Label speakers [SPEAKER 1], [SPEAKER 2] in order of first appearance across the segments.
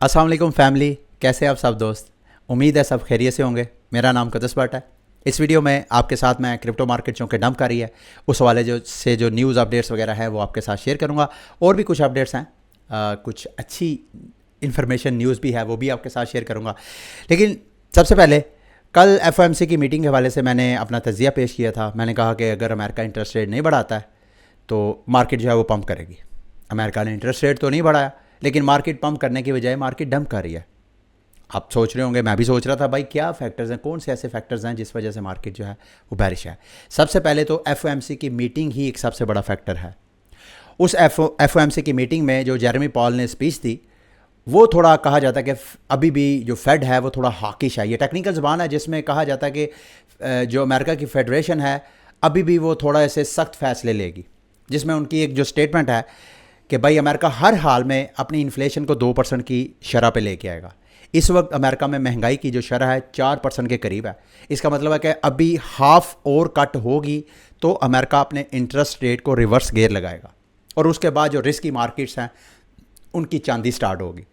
[SPEAKER 1] अस्सलाम वालेकुम फैमिली, कैसे आप सब दोस्त। उम्मीद है सब खैरियत से होंगे। मेरा नाम कदस भट्ट है। इस वीडियो में आपके साथ मैं क्रिप्टो मार्केट जो कि डंप कर रही है उस वाले जो न्यूज़ अपडेट्स वगैरह है वो आपके साथ शेयर करूंगा। और भी कुछ अपडेट्स हैं, कुछ अच्छी इन्फॉर्मेशन न्यूज़ भी है वो भी आपके साथ शेयर करूंगा। लेकिन सबसे पहले कल एफओएमसी की मीटिंग के हवाले से मैंने अपना तजिया पेश किया था। मैंने कहा कि अगर अमेरिका इंटरेस्ट रेट नहीं बढ़ाता है तो मार्केट जो है वो पंप करेगी। अमेरिका ने इंटरेस्ट रेट तो नहीं बढ़ाया, लेकिन मार्केट पंप करने की बजाय मार्केट डंप कर रही है। आप सोच रहे होंगे, मैं भी सोच रहा था भाई क्या फैक्टर्स हैं, कौन से ऐसे फैक्टर्स हैं जिस वजह से मार्केट जो है वो बैरिश है। सबसे पहले तो एफओएमसी की मीटिंग ही एक सबसे बड़ा फैक्टर है। उस एफओएमसी की मीटिंग में जो जेरेमी पॉल ने स्पीच दी वो थोड़ा कहा जाता है कि अभी भी जो फेड है वो थोड़ा हॉकिश है। ये टेक्निकल ज़बान है जिसमें कहा जाता है कि जो अमेरिका की फेडरेशन है अभी भी वो थोड़ा ऐसे सख्त फैसले लेगी, जिसमें उनकी एक जो स्टेटमेंट है कि भाई अमेरिका हर हाल में अपनी इन्फ्लेशन को 2% की शरह पे लेके आएगा। इस वक्त अमेरिका में महंगाई की जो शरह है 4% के करीब है। इसका मतलब है कि अभी हाफ और कट होगी तो अमेरिका अपने इंटरेस्ट रेट को रिवर्स गियर लगाएगा और उसके बाद जो रिस्क की मार्केट्स हैं उनकी चांदी स्टार्ट होगी।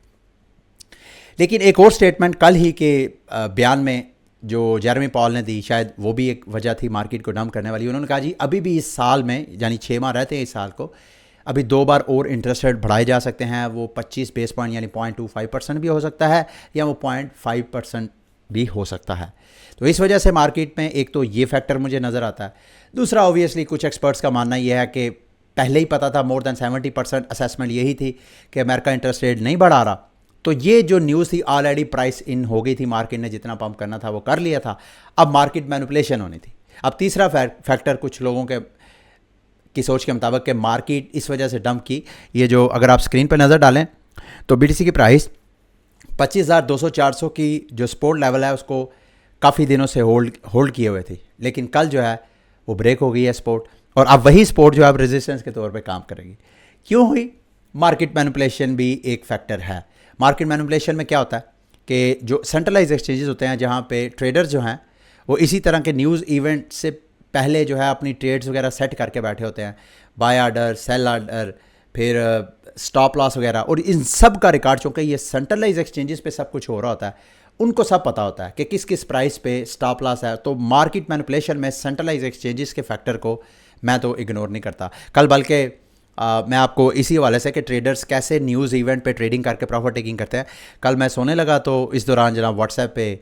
[SPEAKER 1] लेकिन एक और स्टेटमेंट कल ही के बयान में जो जेरेमी पॉल ने दी, शायद वो भी एक वजह थी मार्केट को डंप करने वाली। उन्होंने कहा जी अभी भी इस साल में, यानी 6 माह रहते हैं इस साल को, अभी 2 बार और इंटरेस्ट रेट बढ़ाए जा सकते हैं। वो 25 बेस पॉइंट यानी 0.25% भी हो सकता है या वो 0.5% भी हो सकता है। तो इस वजह से मार्केट में एक तो ये फैक्टर मुझे नज़र आता है। दूसरा ऑब्वियसली कुछ एक्सपर्ट्स का मानना यह है कि पहले ही पता था, मोर देन 70% असेसमेंट यही थी कि अमेरिका इंटरेस्ट रेट नहीं बढ़ा रहा। तो ये जो न्यूज़ थी ऑलरेडी प्राइस इन हो गई थी, मार्केट ने जितना पंप करना था वो कर लिया था। अब मार्केट मैनिपुलेशन होनी थी। अब तीसरा फैक्टर कुछ लोगों की सोच के मुताबिक कि मार्केट इस वजह से डंप की, ये जो अगर आप स्क्रीन पर नज़र डालें तो बीटीसी की प्राइस 25,200-400 की जो सपोर्ट लेवल है उसको काफ़ी दिनों से होल्ड किए हुए थी, लेकिन कल जो है वो ब्रेक हो गई है सपोर्ट, और अब वही सपोर्ट जो है अब रेजिस्टेंस के तौर पे काम करेगी। क्यों हुई? मार्केट मैनिपुलेशन भी एक फैक्टर है। मार्केट मैनिपुलेशन में क्या होता है कि जो सेंट्रलाइज एक्सचेंजेस होते हैं जहाँ पे ट्रेडर्स जो हैं वो इसी तरह के न्यूज़ इवेंट से पहले जो है अपनी ट्रेड्स वगैरह सेट करके बैठे होते हैं, बाय ऑर्डर, सेल ऑर्डर, फिर स्टॉप लॉस वगैरह, और इन सब का रिकॉर्ड, चूँकि ये सेंट्रलाइज एक्सचेंजेस पे सब कुछ हो रहा होता है, उनको सब पता होता है कि किस किस प्राइस पे स्टॉप लॉस है। तो मार्केट मैनिपुलेशन में सेंट्रलाइज एक्सचेंजेस के फैक्टर को मैं तो इग्नोर नहीं करता। कल बल्कि मैं आपको इसी हवाले से कि ट्रेडर्स कैसे न्यूज़ इवेंट पे ट्रेडिंग करके प्रॉफिट टेकिंग करते हैं, कल मैं सोने लगा तो इस दौरान जनाब व्हाट्सएप पे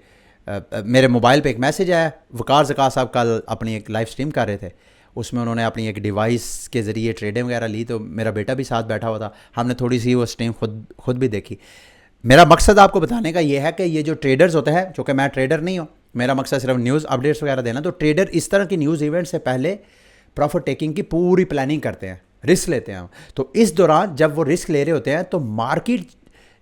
[SPEAKER 1] मेरे मोबाइल पे एक मैसेज आया। वकार ज़कात साहब कल अपनी एक लाइव स्ट्रीम कर रहे थे, उसमें उन्होंने अपनी एक डिवाइस के ज़रिए ट्रेडिंग वगैरह ली, तो मेरा बेटा भी साथ बैठा हुआ था। हमने थोड़ी सी वो स्ट्रीम खुद भी देखी। मेरा मकसद आपको बताने का ये है कि ये जो ट्रेडर्स होते हैं, चूँकि मैं ट्रेडर नहीं हूँ, मेरा मकसद सिर्फ न्यूज़ अपडेट्स वगैरह देना, तो ट्रेडर इस तरह की न्यूज़ इवेंट से पहले प्रॉफिट टेकिंग की पूरी प्लानिंग करते हैं, रिस्क लेते हैं। तो इस दौरान जब वो रिस्क ले रहे होते हैं तो मार्केट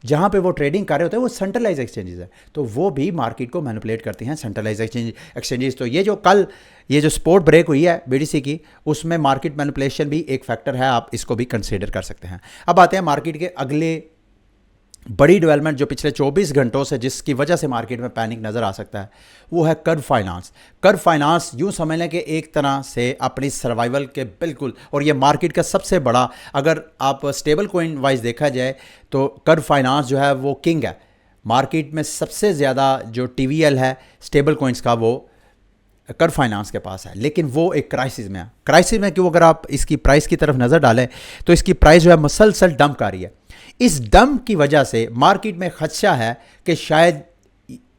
[SPEAKER 1] जहाँ पे वो ट्रेडिंग कर रहे होते हैं वो सेंट्रलाइज एक्सचेंजेस है, तो वो भी मार्केट को मैनिपुलेट करती हैं सेंट्रलाइज एक्सचेंजेस। तो ये जो कल ये जो सपोर्ट ब्रेक हुई है बीडीसी की, उसमें मार्केट मैनिपुलेशन भी एक फैक्टर है, आप इसको भी कंसीडर कर सकते हैं। अब आते हैं मार्केट के अगले बड़ी डेवलपमेंट जो पिछले 24 घंटों से जिसकी वजह से मार्केट में पैनिक नज़र आ सकता है, वो है कर्व फाइनेंस। कर्व फाइनेंस यूँ समझ लें कि एक तरह से अपनी सर्वाइवल के बिल्कुल, और ये मार्केट का सबसे बड़ा, अगर आप स्टेबल कोइन वाइज देखा जाए तो कर्व फाइनेंस जो है वो किंग है मार्केट में। सबसे ज़्यादा जो टीवीएल है स्टेबल कोइंस का वो कर्व फाइनेंस के पास है, लेकिन वो एक क्राइसिस में है। क्राइसिस में क्यों? अगर आप इसकी प्राइस की तरफ नज़र डालें तो इसकी प्राइस जो है मसलसल डंप आ रही है। इस डंप की वजह से मार्केट में खदशा है कि शायद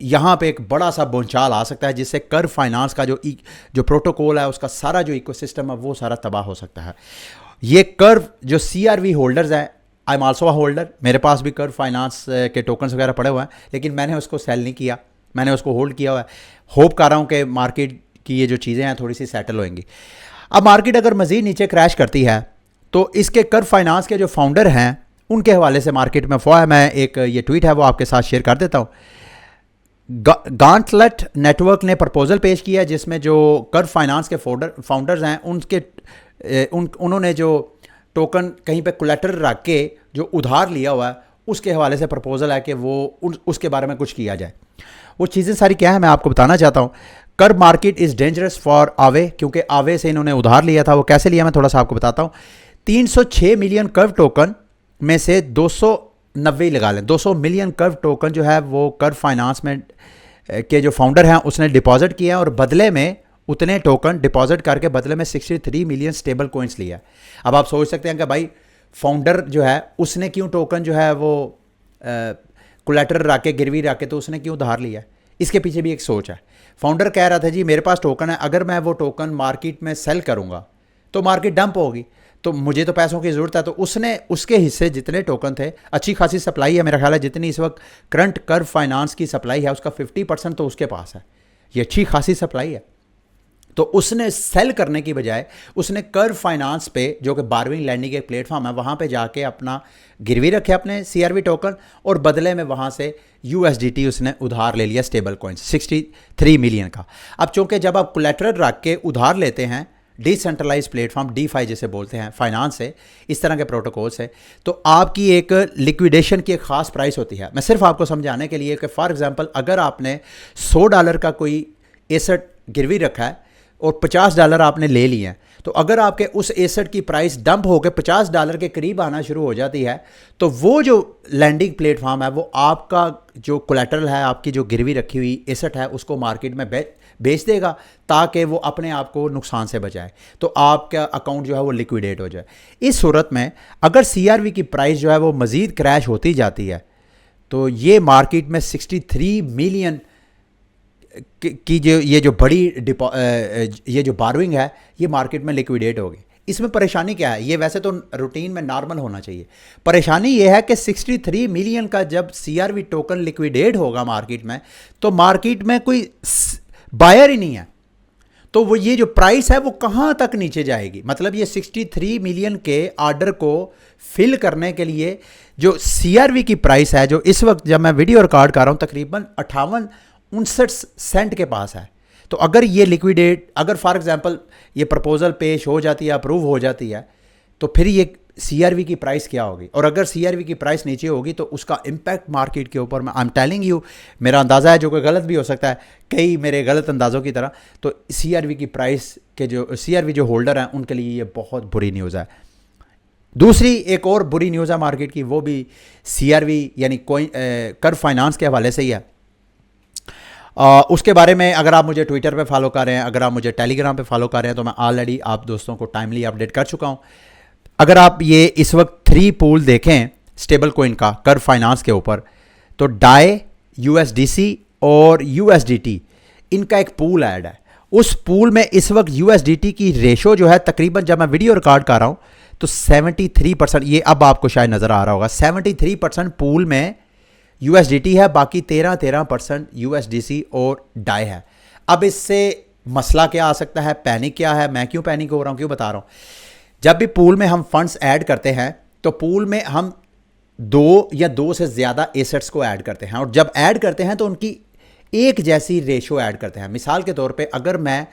[SPEAKER 1] यहाँ पे एक बड़ा सा भूचाल आ सकता है, जिससे कर्व फाइनेंस का जो प्रोटोकॉल है, उसका सारा जो इकोसिस्टम है वो सारा तबाह हो सकता है। ये कर्व जो CRV होल्डर्स हैं, I am also a holder, मेरे पास भी कर्व फाइनेंस के टोकन्स वगैरह पड़े हुए हैं, लेकिन मैंने उसको सेल नहीं किया, मैंने उसको होल्ड किया हुआ है। होप कर रहा हूँ कि मार्केट की ये जो चीज़ें हैं थोड़ी सी सेटल होंगी। अब मार्केट अगर मज़ीद नीचे क्रैश करती है तो इसके कर्व फाइनेंस के जो फाउंडर हैं उनके हवाले से मार्केट में अफवाह है। मैं एक ये ट्वीट है वो आपके साथ शेयर कर देता हूँ। गांटलेट नेटवर्क ने प्रपोजल पेश किया जिसमें जो कर्व फाइनेंस के फाउंडर्स हैं उन्होंने जो टोकन कहीं पे कोलेटरल रख के जो उधार लिया हुआ है उसके हवाले से प्रपोजल है कि वो उसके बारे में कुछ किया जाए। वो चीज़ें सारी क्या है मैं आपको बताना चाहता हूँ। Curve market is dangerous for आवे, क्योंकि आवे से इन्होंने उधार लिया था। वो कैसे लिया मैं थोड़ा सा आपको बताता हूँ। 306 मिलियन कर्व टोकन में से 90 ही लगा लें, 200 मिलियन कर्व टोकन जो है वो कर्व फाइनेंस में के जो फाउंडर हैं उसने डिपॉजिट किया है और बदले में उतने टोकन डिपॉजिट करके बदले में 63 मिलियन स्टेबल कॉइन्स लिया है। अब आप सोच सकते हैं कि भाई फाउंडर जो है उसने क्यों टोकन जो है वो कोलैटरल रख के, गिरवी रख के, तो उसने क्यों उधार लिया? इसके पीछे भी एक सोच है। फाउंडर कह रहा था जी मेरे पास टोकन है, अगर मैं वो टोकन मार्केट में सेल करूंगा तो मार्केट डंप होगी, तो मुझे तो पैसों की ज़रूरत है। तो उसने उसके हिस्से जितने टोकन थे, अच्छी खासी सप्लाई है, मेरा ख्याल है जितनी इस वक्त करंट कर्व फाइनेंस की सप्लाई है उसका 50% तो उसके पास है। ये अच्छी खासी सप्लाई है। तो उसने सेल करने की बजाय उसने कर्व फाइनेंस पे, जो कि बारविंग लैंडिंग एक प्लेटफॉर्म है, वहाँ पे जाके अपना गिरवी रखे अपने CRV टोकन और बदले में वहाँ से USDT उसने उधार ले लिया स्टेबल कॉइन्स 63 मिलियन का। अब चूंकि जब आप कोलैटरल रख के उधार लेते हैं डिसेंट्रलाइज प्लेटफॉर्म DeFi जिसे बोलते हैं, फाइनेंस से, इस तरह के प्रोटोकॉल से, तो आपकी एक लिक्विडेशन की एक ख़ास प्राइस होती है। मैं सिर्फ आपको समझाने के लिए कि फॉर एग्जांपल अगर आपने $100 का कोई एसेट गिरवी रखा है और $50 आपने ले लिए हैं, तो अगर आपके उस एसेट की प्राइस डंप होकर $50 के करीब आना शुरू हो जाती है, तो वो जो लैंडिंग प्लेटफॉर्म है वो आपका जो कोलैटरल है, आपकी जो गिरवी रखी हुई एसेट है, उसको मार्केट में बेच देगा ताकि वो अपने आप को नुकसान से बचाए, तो आपका अकाउंट जो है वो लिक्विडेट हो जाए। इस सूरत में अगर CRV की प्राइस जो है वो मज़ीद क्रैश होती जाती है तो ये मार्केट में 63 मिलियन की जो ये जो बड़ी ये जो बारविंग है ये मार्केट में लिक्विडेट होगी। इसमें परेशानी क्या है? ये वैसे तो रूटीन में नॉर्मल होना चाहिए। परेशानी ये है कि 63 मिलियन का जब CRV टोकन लिक्विडेट होगा मार्केट में, तो मार्केट में कोई बायर ही नहीं है, तो वो ये जो प्राइस है वो कहाँ तक नीचे जाएगी? मतलब ये 63 मिलियन के ऑर्डर को फिल करने के लिए जो CRV की प्राइस है, जो इस वक्त जब मैं वीडियो रिकॉर्ड कर रहा हूँ तकरीबन 58-59 सेंट के पास है, तो अगर ये लिक्विडेट, अगर फॉर एग्जांपल ये प्रपोजल पेश हो जाती है, अप्रूव हो जाती है, तो फिर ये CRV की प्राइस क्या होगी? और अगर CRV की प्राइस नीचे होगी तो उसका इम्पैक्ट मार्केट के ऊपर, मैं आई एम टेलिंग यू, मेरा अंदाज़ा है जो कि गलत भी हो सकता है, कई मेरे गलत अंदाज़ों की तरह, तो CRV की प्राइस के जो CRV जो होल्डर हैं उनके लिए ये बहुत बुरी न्यूज़ है। दूसरी एक और बुरी न्यूज़ है मार्केट की, वो भी CRV यानी कर्व फाइनेंस के हवाले से ही है। उसके बारे में अगर आप मुझे ट्विटर पे फॉलो कर रहे हैं, अगर आप मुझे टेलीग्राम पे फॉलो कर रहे हैं, तो मैं ऑलरेडी आप दोस्तों को टाइमली अपडेट कर चुका हूं। अगर आप ये इस वक्त 3 पूल देखें स्टेबल कॉइन का कर्व फाइनेंस के ऊपर, तो DAI, USDC और USDT, इनका एक पूल ऐड है। उस पूल में इस वक्त USDT की रेशो जो है तकरीबन, जब मैं वीडियो रिकॉर्ड कर रहा हूँ तो 73%, ये अब आपको शायद नज़र आ रहा होगा, 73% पूल में USDT है, बाकी 13% USDC और DAI है। अब इससे मसला क्या आ सकता है, पैनिक क्या है? मैं क्यों पैनिक हो रहा हूँ, क्यों बता रहा हूँ? जब भी पूल में हम फंड्स ऐड करते हैं तो पूल में हम 2 या 2 से ज़्यादा एसेट्स को ऐड करते हैं, और जब ऐड करते हैं तो उनकी एक जैसी रेशो ऐड करते हैं। मिसाल के तौर पे अगर मैं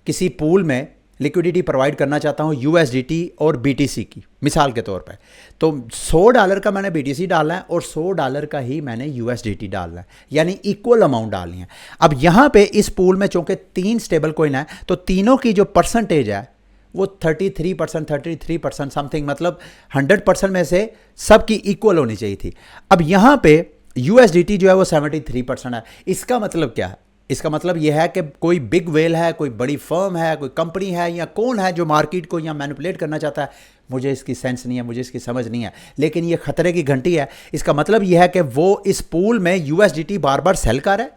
[SPEAKER 1] किसी पूल में लिक्विडिटी प्रोवाइड करना चाहता हूँ USDT और BTC की, मिसाल के तौर पे, तो $100 का मैंने BTC डालना है और $100 का ही मैंने USDT डालना है, यानी इक्वल अमाउंट डालनी है। अब यहाँ पे इस पूल में चूँकि 3 स्टेबल कॉइन है, तो तीनों की जो परसेंटेज है वो 33% समथिंग, मतलब 100% में से सबकी इक्वल होनी चाहिए थी। अब यहाँ पे USDT जो है वो 73% है। इसका मतलब क्या है? इसका मतलब यह है कि कोई बिग वेल है, कोई बड़ी फर्म है, कोई कंपनी है, या कौन है जो मार्केट को यहाँ मैनिपुलेट करना चाहता है। मुझे इसकी सेंस नहीं है, मुझे इसकी समझ नहीं है, लेकिन ये खतरे की घंटी है। इसका मतलब यह है कि वो इस पूल में USDT बार बार सेल कर रहा है।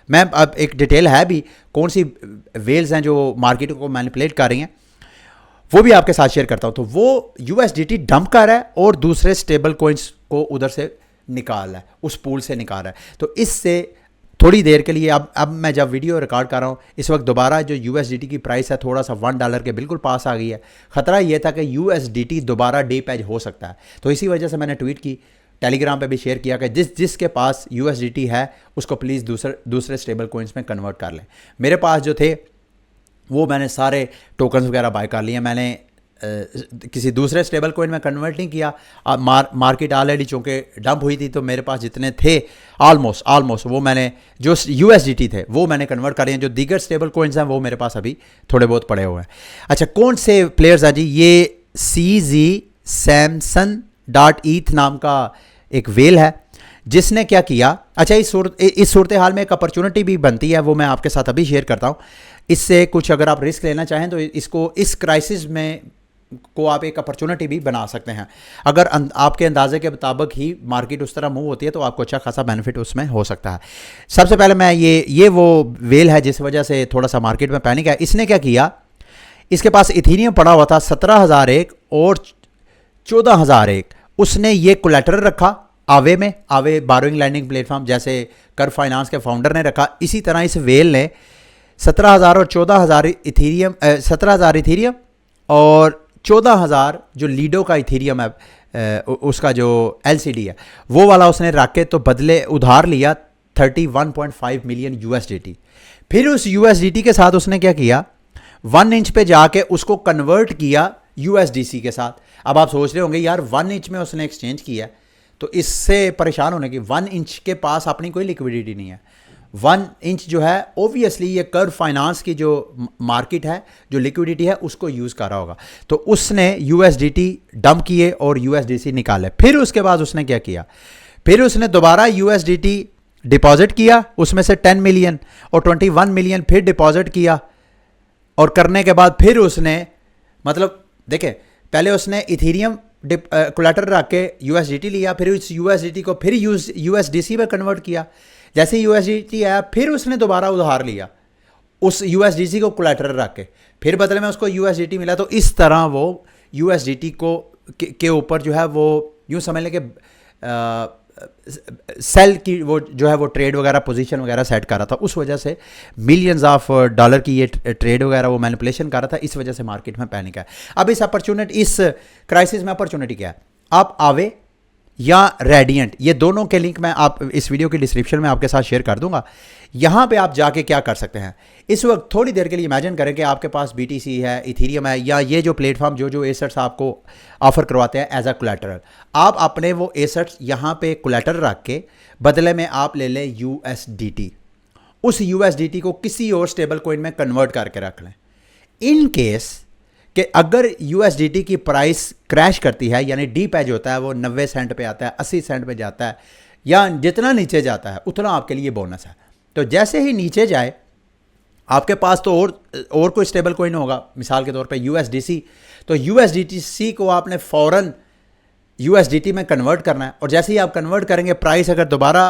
[SPEAKER 1] मैं अब एक डिटेल है भी, कौन सी वेल्स हैं जो मार्केट को मैनिपुलेट कर रही हैं, वो भी आपके साथ शेयर करता हूं। तो वो USDT डंप कर रहा है और दूसरे स्टेबल कॉइन्स को उधर से निकाल रहा है, उस पूल से निकाल रहा है। तो इससे थोड़ी देर के लिए, अब मैं जब वीडियो रिकॉर्ड कर रहा हूँ इस वक्त, दोबारा जो USDT की प्राइस है थोड़ा सा $1 के बिल्कुल पास आ गई है। ख़तरा ये था कि USDT दोबारा डीपैच हो सकता है, तो इसी वजह से मैंने ट्वीट की, टेलीग्राम पे भी शेयर किया कि जिसके पास USDT है उसको प्लीज़ दूसरे स्टेबल कॉइन्स में कन्वर्ट कर लें। मेरे पास जो थे वो मैंने सारे टोकन्स वगैरह बाय कर लिए, मैंने किसी दूसरे स्टेबल कॉइन में कन्वर्ट नहीं किया। मार्केट ऑलरेडी चूँकि डंप हुई थी, तो मेरे पास जितने थे ऑलमोस्ट वो मैंने, जो USDT थे वो मैंने कन्वर्ट कर रहे हैं। जो दीगर स्टेबल कॉइन्स हैं वो मेरे पास अभी थोड़े बहुत पड़े हुए हैं। अच्छा, कौन से प्लेयर्स हैं जी? ये CZ Samson.eth नाम का एक वेल है जिसने क्या किया। अच्छा, इस सूरत हाल में एक अपॉर्चुनिटी भी बनती है, वो मैं आपके साथ अभी शेयर करता हूँ। इससे कुछ अगर आप रिस्क लेना चाहें तो इसको इस क्राइसिस में को आप एक अपॉर्चुनिटी भी बना सकते हैं। अगर आपके अंदाजे के मुताबिक ही मार्केट उस तरह मूव होती है तो आपको अच्छा खासा बेनिफिट उसमें हो सकता है। सबसे पहले मैं ये वो वेल है जिस वजह से थोड़ा सा मार्केट में पैनिक है। इसने क्या किया, इसके पास इथीरियम पड़ा हुआ था 17,001 और 14,001। उसने ये कोलैटरल रखा आवे में, आवे बारोइंग लैंडिंग प्लेटफॉर्म जैसे कर्व फाइनेंस के फाउंडर ने रखा। इसी तरह इस वेल ने 17,000 और 14,000 इथीरियम, 17,000 इथीरियम और 14,000 जो लीडो का इथीरियम है उसका जो LCD है वो वाला उसने रख के तो बदले उधार लिया 31.5 मिलियन USDT। फिर उस USDT के साथ उसने क्या किया, 1 इंच पे जाके उसको कन्वर्ट किया USDC के साथ। अब आप सोच रहे होंगे यार 1 इंच में उसने एक्सचेंज किया, तो इससे परेशान होने की, 1 इंच के पास अपनी कोई लिक्विडिटी नहीं है। 1 इंच जो है ओबियसली ये कर्व फाइनेंस की जो मार्केट है, जो लिक्विडिटी है उसको यूज़ कर रहा होगा। तो उसने USDT डंप किए और USDC निकाले। फिर उसके बाद उसने क्या किया, फिर उसने दोबारा USDT डिपॉजिट किया, उसमें से 10 मिलियन और 21 मिलियन फिर डिपॉजिट किया। और करने के बाद फिर उसने, मतलब देखें, पहले उसने इथीरियम कोलैटरल रख के USDT लिया, फिर उस USDT को फिर USDC में कन्वर्ट किया। जैसे USDT आया फिर उसने दोबारा उधार लिया उस USDC को कोलैटरल रख के, फिर बदले में उसको USDT मिला। तो इस तरह वो USDT को के ऊपर जो है वो यूँ समझ लें कि सेल की वो जो है वो ट्रेड वगैरह पोजीशन वगैरह सेट कर रहा था। उस वजह से मिलियंस ऑफ डॉलर की ये ट्रेड वगैरह वो मैनिपुलेशन कर रहा था। इस वजह से मार्केट में पैनिक है। अब इस क्राइसिस में अपॉर्चुनिटी क्या है, आप आवे या रेडियंट, ये दोनों के लिंक मैं आप इस वीडियो की डिस्क्रिप्शन में आपके साथ शेयर कर दूंगा। यहाँ पे आप जाके क्या कर सकते हैं, इस वक्त थोड़ी देर के लिए इमेजिन करें कि आपके पास BTC है, इथीरियम है, या ये जो प्लेटफॉर्म जो एसेट्स आपको ऑफर करवाते हैं एज अ कोलैटरल, आप अपने वो एसेट्स यहाँ पे कोलैटरल रख के बदले में आप ले लें USDT। उस USDT को किसी और स्टेबल कॉइन में कन्वर्ट करके रख लें। इन केस कि अगर USDT की प्राइस क्रैश करती है, यानी डीप एज होता है वो 90 सेंट पे आता है, 80 सेंट पे जाता है, या जितना नीचे जाता है उतना आपके लिए बोनस है। तो जैसे ही नीचे जाए आपके पास तो और कोई स्टेबल कोइन होगा, मिसाल के तौर पे USDC, तो USDC को आपने फ़ौरन USDT में कन्वर्ट करना है। और जैसे ही आप कन्वर्ट करेंगे, प्राइस अगर दोबारा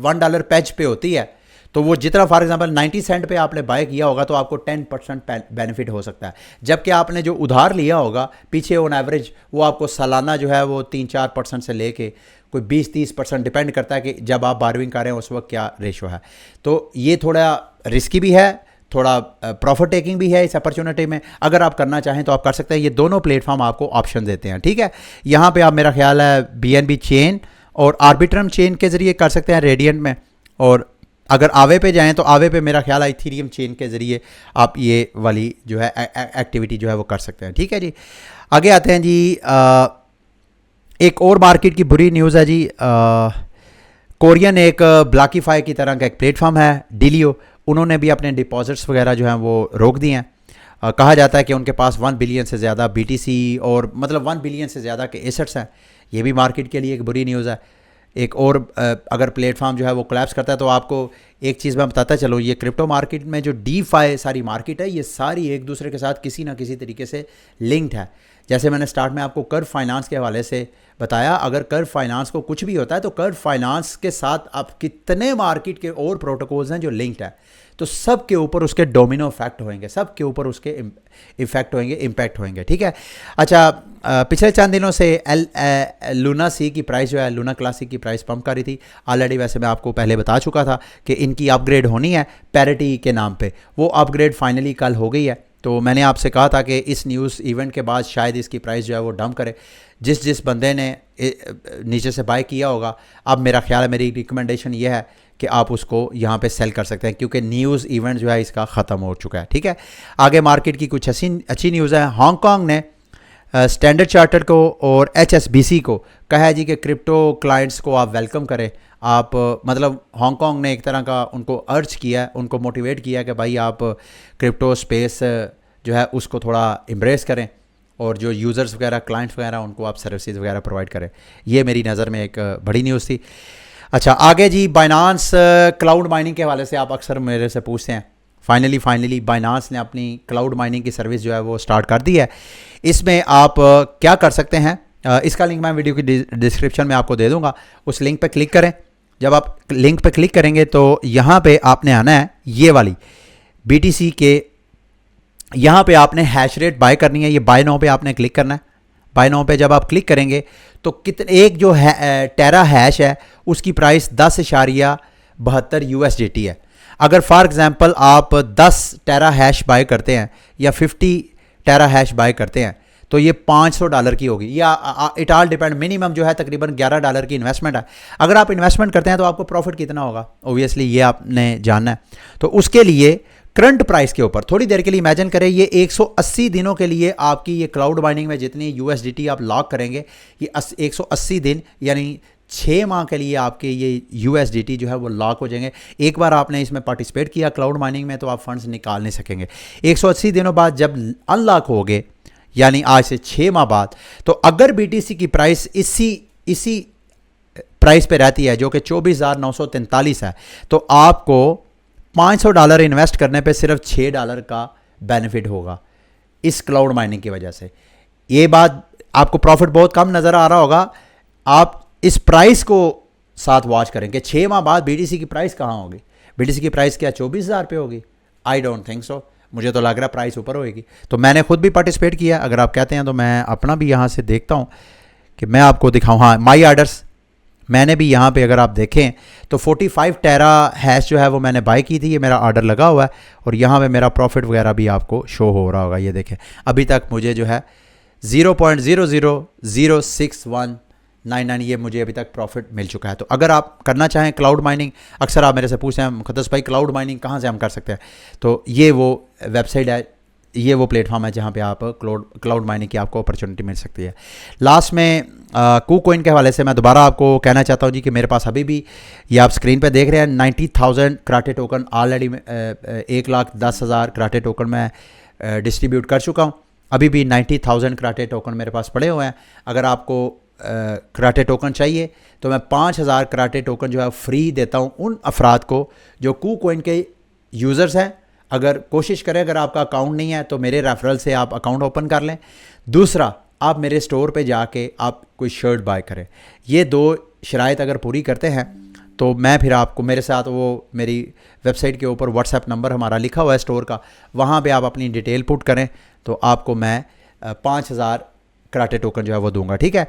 [SPEAKER 1] $1 पैच पे होती है तो वो जितना फॉर एग्जांपल 90 सेंट पे आपने बाय किया होगा तो आपको 10% बेनिफिट हो सकता है। जबकि आपने जो उधार लिया होगा पीछे ऑन एवरेज वो आपको सालाना जो है वो 3-4% से लेके कोई 20-30% डिपेंड करता है कि जब आप बारविंग कर रहे हैं उस वक्त क्या रेशो है। तो ये थोड़ा रिस्की भी है, थोड़ा प्रॉफिट टेकिंग भी है इस अपॉर्चुनिटी में। अगर आप करना चाहें तो आप कर सकते हैं। ये दोनों प्लेटफॉर्म आपको ऑप्शन देते हैं, ठीक है। यहाँ पे आप, मेरा ख्याल है BNB चेन और आर्बिट्रम चेन के ज़रिए कर सकते हैं रेडियंट में, और अगर आवे पे जाएं तो आवे पे मेरा ख्याल है इथीरियम चेन के ज़रिए आप ये वाली जो है एक्टिविटी जो है वो कर सकते हैं, ठीक है जी। आगे आते हैं जी। एक और मार्केट की बुरी न्यूज़ है जी। कोरियन एक ब्लॉकीफाई की तरह का एक प्लेटफॉर्म है डिलियो, उन्होंने भी अपने डिपॉजिट्स वगैरह जो हैं वो रोक दिए हैं। कहा जाता है कि उनके पास 1 बिलियन से ज़्यादा BTC और मतलब 1 बिलियन से ज़्यादा के एसेट्स हैं। ये भी मार्केट के लिए एक बुरी न्यूज़ है। एक और अगर प्लेटफॉर्म जो है वो कोलैप्स करता है तो आपको एक चीज़ मैं बताता चलो, ये क्रिप्टो मार्केट में जो DeFi सारी मार्केट है ये सारी एक दूसरे के साथ किसी ना किसी तरीके से लिंक्ड है। जैसे मैंने स्टार्ट में आपको कर्व फाइनेंस के हवाले से बताया, अगर कर्व फाइनेंस को कुछ भी होता है तो कर्व फाइनेंस के साथ आप कितने मार्केट के और प्रोटोकॉल्स हैं जो लिंक्ड है, तो सब के ऊपर उसके डोमिनो इफेक्ट होंगे, सब के ऊपर उसके इफेक्ट होंगे, इम्पैक्ट होंगे, ठीक है। अच्छा, पिछले चंद दिनों से लूना सी की प्राइस जो है, लूना क्लासिक की प्राइस पंप कर रही थी ऑलरेडी। वैसे मैं आपको पहले बता चुका था कि इनकी अपग्रेड होनी है पैरिटी के नाम पे, वो अपग्रेड फाइनली कल हो गई है। तो मैंने आपसे कहा था कि इस न्यूज़ इवेंट के बाद शायद इसकी प्राइस जो है वो डंप करे। जिस बंदे ने नीचे से बाय किया होगा, अब मेरा ख्याल है, मेरी रिकमेंडेशन ये है कि आप उसको यहाँ पे सेल कर सकते हैं, क्योंकि न्यूज़ इवेंट जो है इसका ख़त्म हो चुका है, ठीक है। आगे मार्केट की कुछ अच्छी न्यूज़ है। हांगकांग ने स्टैंडर्ड चार्टर्ड को और HSBC को कहा है जी कि क्रिप्टो क्लाइंट्स को आप वेलकम करें। आप मतलब हांगकांग ने एक तरह का उनको अर्ज किया है, उनको मोटिवेट किया है कि भाई आप क्रिप्टो स्पेस जो है उसको थोड़ा एम्ब्रेस करें। और जो यूज़र्स वगैरह क्लाइंट्स वगैरह उनको आप सर्विसेज वगैरह प्रोवाइड करें। ये मेरी नज़र में एक बड़ी न्यूज़ थी। अच्छा आगे जी, बाइनांस क्लाउड माइनिंग के हवाले से आप अक्सर मेरे से पूछते हैं। फाइनली बाइनांस ने अपनी क्लाउड माइनिंग की सर्विस जो है वो स्टार्ट कर दी है। इसमें आप क्या कर सकते हैं, इसका लिंक मैं वीडियो की डिस्क्रिप्शन में आपको दे दूंगा। उस लिंक पे क्लिक करें। जब आप लिंक पे क्लिक करेंगे तो यहाँ पे आपने आना है ये वाली BTC के, यहाँ पे आपने हैश रेट बाय करनी है। ये बाय नाउ पे आपने क्लिक करना है। बाय नाउ पे जब आप क्लिक करेंगे तो कितने एक जो है टेरा हैश है उसकी प्राइस 10.72 USDT है। अगर फॉर एग्जांपल आप 10 टेरा हैश बाय करते हैं या 50 टेरा हैश बाय करते हैं तो ये $500 की होगी, या इट ऑल डिपेंड। मिनिमम जो है तकरीबन $11 की इन्वेस्टमेंट है। अगर आप इन्वेस्टमेंट करते हैं तो आपको प्रॉफिट कितना होगा, ओबियसली ये आपने जानना है। तो उसके लिए करंट प्राइस के ऊपर थोड़ी देर के लिए इमेजिन करें, ये 180 दिनों के लिए आपकी ये क्लाउड माइनिंग में जितनी USDT आप लॉक करेंगे, ये 180 दिन यानी 6 माह के लिए आपके ये USDT जो है वो लॉक हो जाएंगे। एक बार आपने इसमें पार्टिसिपेट किया क्लाउड माइनिंग में तो आप फंड्स निकाल नहीं सकेंगे। 180 दिनों बाद जब अनलॉक होगे, यानी आज से 6 माह बाद, तो अगर BTC की प्राइस इसी प्राइस पे रहती है जो कि 24,943 है, तो आपको $500 इन्वेस्ट करने पे सिर्फ $6 का बेनिफिट होगा इस क्लाउड माइनिंग की वजह से। ये बात आपको प्रॉफिट बहुत कम नज़र आ रहा होगा। आप इस प्राइस को साथ वॉच करेंगे। 6 माह बाद BTC की प्राइस कहाँ होगी? BTC की प्राइस क्या 24,000 पे होगी? I don't think so. मुझे तो लग रहा प्राइस ऊपर होएगी। तो मैंने खुद भी पार्टिसिपेट किया। अगर आप कहते हैं तो मैं अपना भी यहाँ से देखता हूँ कि मैं आपको दिखाऊँ। हाँ, माई ऑर्डर्स मैंने भी यहाँ पे अगर आप देखें तो 45 टेरा हैश जो है वो मैंने बाय की थी। ये मेरा ऑर्डर लगा हुआ है और यहाँ पे मेरा प्रॉफिट वगैरह भी आपको शो हो रहा होगा। ये देखें, अभी तक मुझे जो है 0.000619 ये मुझे अभी तक प्रॉफिट मिल चुका है। तो अगर आप करना चाहें क्लाउड माइनिंग, अक्सर आप मेरे से पूछते हैं मुक़द्दस भाई क्लाउड माइनिंग कहाँ से हम कर सकते हैं, तो ये वो वेबसाइट है, ये वो प्लेटफॉर्म है जहाँ पे आप क्लाउड माइनिंग की आपको अपॉर्चुनिटी मिल सकती है। लास्ट में KuCoin के हवाले से मैं दोबारा आपको कहना चाहता हूँ जी कि मेरे पास अभी भी, ये आप स्क्रीन पे देख रहे हैं, 90,000 karate token already 1,10,000 karate token मैं डिस्ट्रीब्यूट कर चुका हूँ। अभी भी 90,000 कराटे टोकन मेरे पास पड़े हुए हैं। अगर आपको कराटे टोकन चाहिए तो मैं 5,000 कराटे टोकन जो है फ्री देता हूँ उन अफराद को जो KuCoin के यूज़र्स हैं। अगर कोशिश करें, अगर आपका अकाउंट नहीं है तो मेरे रेफरल से आप अकाउंट ओपन कर लें। दूसरा, आप मेरे स्टोर पे जाके आप कोई शर्ट बाय करें। ये 2 शराइत अगर पूरी करते हैं तो मैं फिर आपको, मेरे साथ वो मेरी वेबसाइट के ऊपर व्हाट्सएप नंबर हमारा लिखा हुआ है स्टोर का, वहाँ पे आप अपनी डिटेल पुट करें तो आपको मैं 5,000 कराटे टोकन जो है वो दूंगा। ठीक है,